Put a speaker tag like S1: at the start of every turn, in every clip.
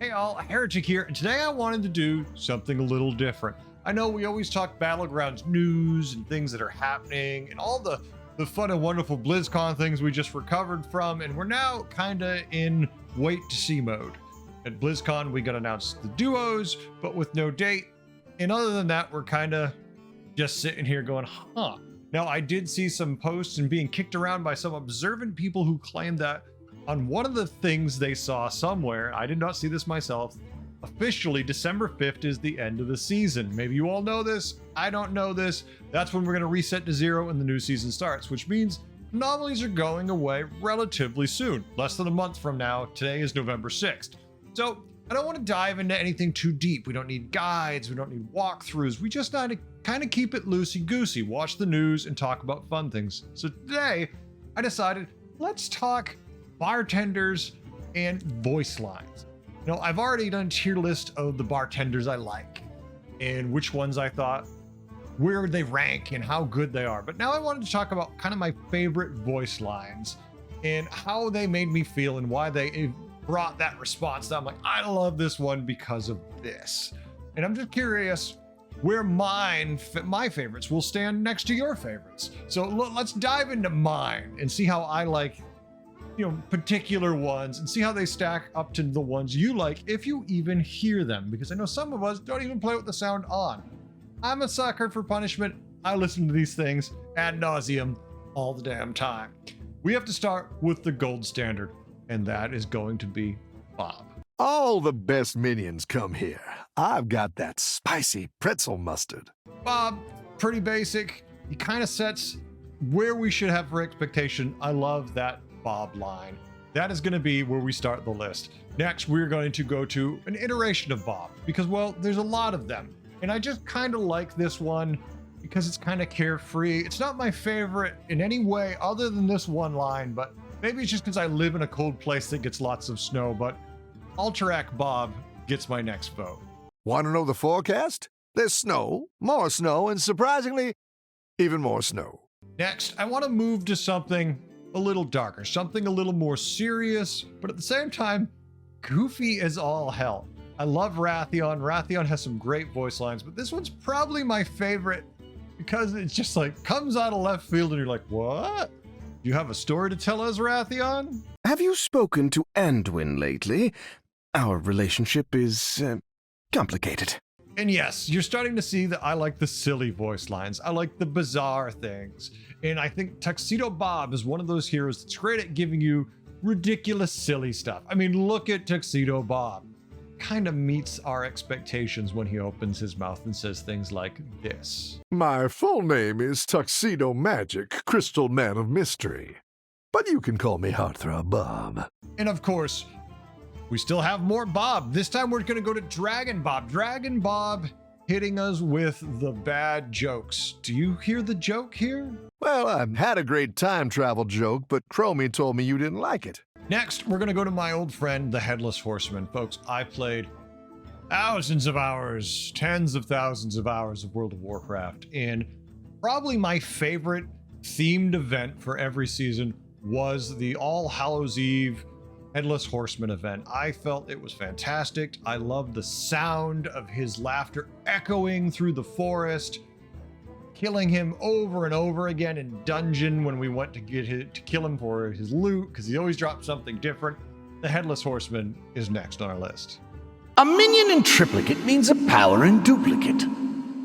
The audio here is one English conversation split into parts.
S1: Hey all, Heretic here, and today I wanted to do something a little different. I know we always talk Battlegrounds news and things that are happening and all the fun and wonderful BlizzCon things we just recovered from, and we're now kinda in wait to see mode. At BlizzCon we got announced the duos, but with no date, and other than that we're kinda just sitting here going, huh. Now I did see some posts and being kicked around by some observant people who claimed that on one of the things they saw somewhere, I did not see this myself, officially December 5th is the end of the season. Maybe you all know this, I don't know this. That's when we're going to reset to 0 and the new season starts, which means anomalies are going away relatively soon. Less than a month from now. Today is November 6th. So I don't want to dive into anything too deep. We don't need guides, we don't need walkthroughs. We just need to kind of keep it loosey-goosey, watch the news and talk about fun things. So today I decided, let's talk bartenders and voice lines. Now, I've already done a tier list of the bartenders I like and which ones I thought where they rank and how good they are. But now I wanted to talk about kind of my favorite voice lines and how they made me feel and why they brought that response that I'm like, I love this one because of this. And I'm just curious where my favorites will stand next to your favorites. So let's dive into mine and see how I like particular ones and see how they stack up to the ones you like if you even hear them, because I know some of us don't even play with the sound on. I'm a sucker for punishment. I listen to these things ad nauseum all the damn time. We have to start with the gold standard, and that is going to be Bob.
S2: All the best minions come here. I've got that spicy pretzel mustard.
S1: Bob, pretty basic. He kind of sets where we should have for expectation. I love that Bob line. That is going to be where we start the list. Next, we're going to go to an iteration of Bob because, well, there's a lot of them. And I just kind of like this one because it's kind of carefree. It's not my favorite in any way other than this one line, but maybe it's just because I live in a cold place that gets lots of snow, but Alterac Bob gets my next vote.
S2: Want to know the forecast? There's snow, more snow, and surprisingly, even more snow.
S1: Next, I want to move to something a little darker, something a little more serious, but at the same time, goofy as all hell. I love Rathorn. Rathorn has some great voice lines, but this one's probably my favorite because it's just like comes out of left field and you're like, what? You have a story to tell us, Rathorn?
S3: Have you spoken to Anduin lately? Our relationship is complicated.
S1: And yes, you're starting to see that I like the silly voice lines. I like the bizarre things. And I think Tuxedo Bob is one of those heroes that's great at giving you ridiculous, silly stuff. I mean, look at Tuxedo Bob. Kind of meets our expectations when he opens his mouth and says things like this.
S2: My full name is Tuxedo Magic, Crystal Man of Mystery. But you can call me Heartthrob Bob.
S1: And of course, we still have more Bob. This time we're going to go to Dragon Bob. Dragon Bob hitting us with the bad jokes. Do you hear the joke here?
S2: Well, I had a great time travel joke, but Chromie told me you didn't like it.
S1: Next, we're going to go to my old friend, the Headless Horseman. Folks, I played thousands of hours, tens of thousands of hours of World of Warcraft, and probably my favorite themed event for every season was the All Hallows Eve Headless Horseman event. I felt it was fantastic. I loved the sound of his laughter echoing through the forest, killing him over and over again in dungeon when we went to kill him for his loot, because he always dropped something different. The Headless Horseman is next on our list.
S4: A minion in triplicate means a power in duplicate.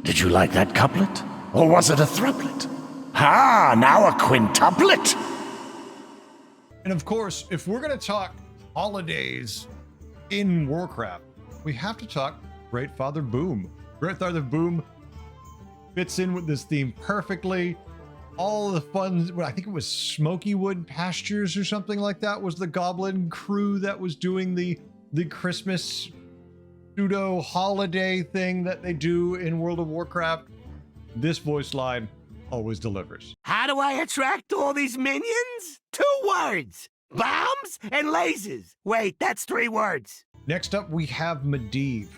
S4: Did you like that couplet? Or was it a thruplet? Ah, now a quintuplet!
S1: And of course, if we're going to talk holidays in Warcraft, we have to talk Great Father Boom. Great Father Boom fits in with this theme perfectly. All the fun, I think it was Smokywood Pastures or something like that, was the goblin crew that was doing the Christmas pseudo holiday thing that they do in World of Warcraft. This voice line always delivers.
S5: How do I attract all these minions? 2 words. Bombs and lasers. Wait, that's 3 words.
S1: Next up, we have Medivh.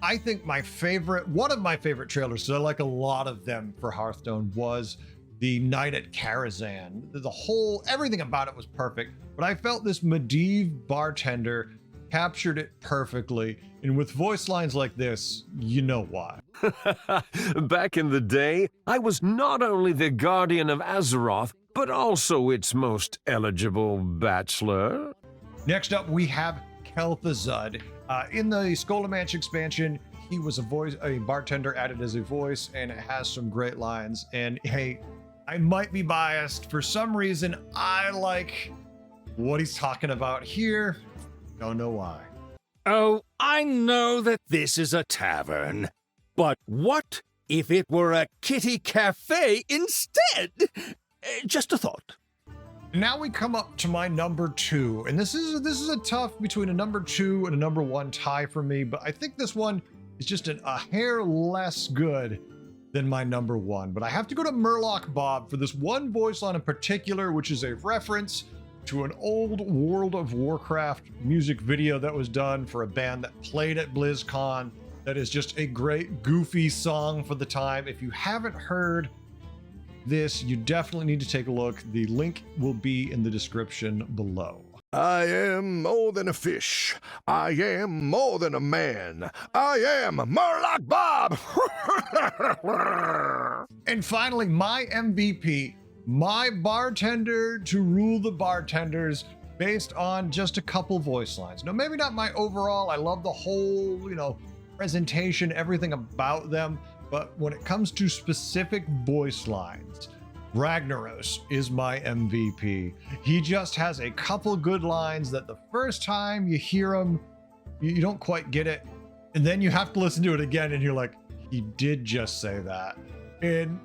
S1: I think one of my favorite trailers, so I like a lot of them for Hearthstone, was the Night at Karazhan. Everything about it was perfect, but I felt this Medivh bartender captured it perfectly. And with voice lines like this, you know why.
S6: Back in the day, I was not only the guardian of Azeroth, but also its most eligible bachelor.
S1: Next up, we have Kel'Thuzad. In the Scolamanch expansion, he was a bartender added as a voice, and it has some great lines. And hey, I might be biased. For some reason, I like what he's talking about here. Don't know why.
S4: Oh, I know that this is a tavern, but what if it were a kitty cafe instead? Just a thought.
S1: Now we come up to my number 2, and this is a tough between a number 2 and a number 1 tie for me, but I think this one is just a hair less good than my number 1. But I have to go to Murloc Bob for this one voice line in particular, which is a reference to an old World of Warcraft music video that was done for a band that played at BlizzCon. That is just a great goofy song for the time. If you haven't heard this, you definitely need to take a look. The link will be in the description below.
S2: I am more than a fish. I am more than a man. I am Murloc Bob!
S1: And finally, my MVP, my bartender to rule the bartenders, based on just a couple voice lines. Now, maybe not my overall. I love the whole, presentation, everything about them. But when it comes to specific voice lines, Ragnaros is my MVP. He just has a couple good lines that the first time you hear them, you don't quite get it. And then you have to listen to it again and you're like, he did just say that. And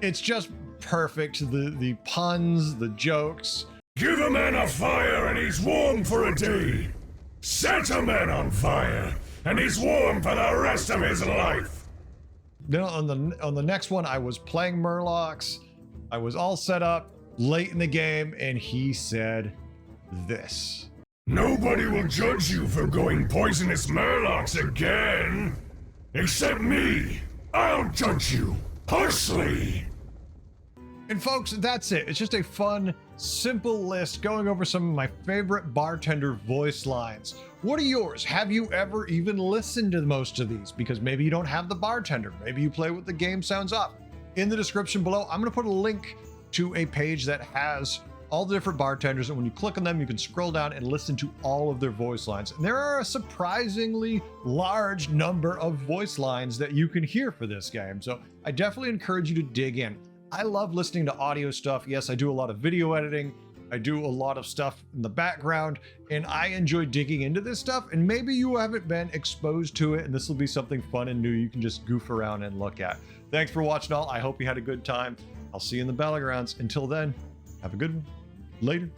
S1: it's just perfect. The puns, the jokes.
S7: Give a man a fire and he's warm for a day. Set a man on fire and he's warm for the rest of his life.
S1: Then on the next one, I was playing Murlocs. I was all set up late in the game, and he said this.
S7: Nobody will judge you for going poisonous Murlocs again. Except me. I'll judge you harshly.
S1: And folks, that's it. It's just a fun, simple list going over some of my favorite bartender voice lines. What are yours? Have you ever even listened to most of these? Because maybe you don't have the bartender. Maybe you play with the game sounds up. In the description below, I'm going to put a link to a page that has all the different bartenders. And when you click on them, you can scroll down and listen to all of their voice lines. And there are a surprisingly large number of voice lines that you can hear for this game. So I definitely encourage you to dig in. I love listening to audio stuff. Yes, I do a lot of video editing. I do a lot of stuff in the background, and I enjoy digging into this stuff. And maybe you haven't been exposed to it, and this will be something fun and new you can just goof around and look at. Thanks for watching all. I hope you had a good time. I'll see you in the Battlegrounds. Until then, have a good one. Later.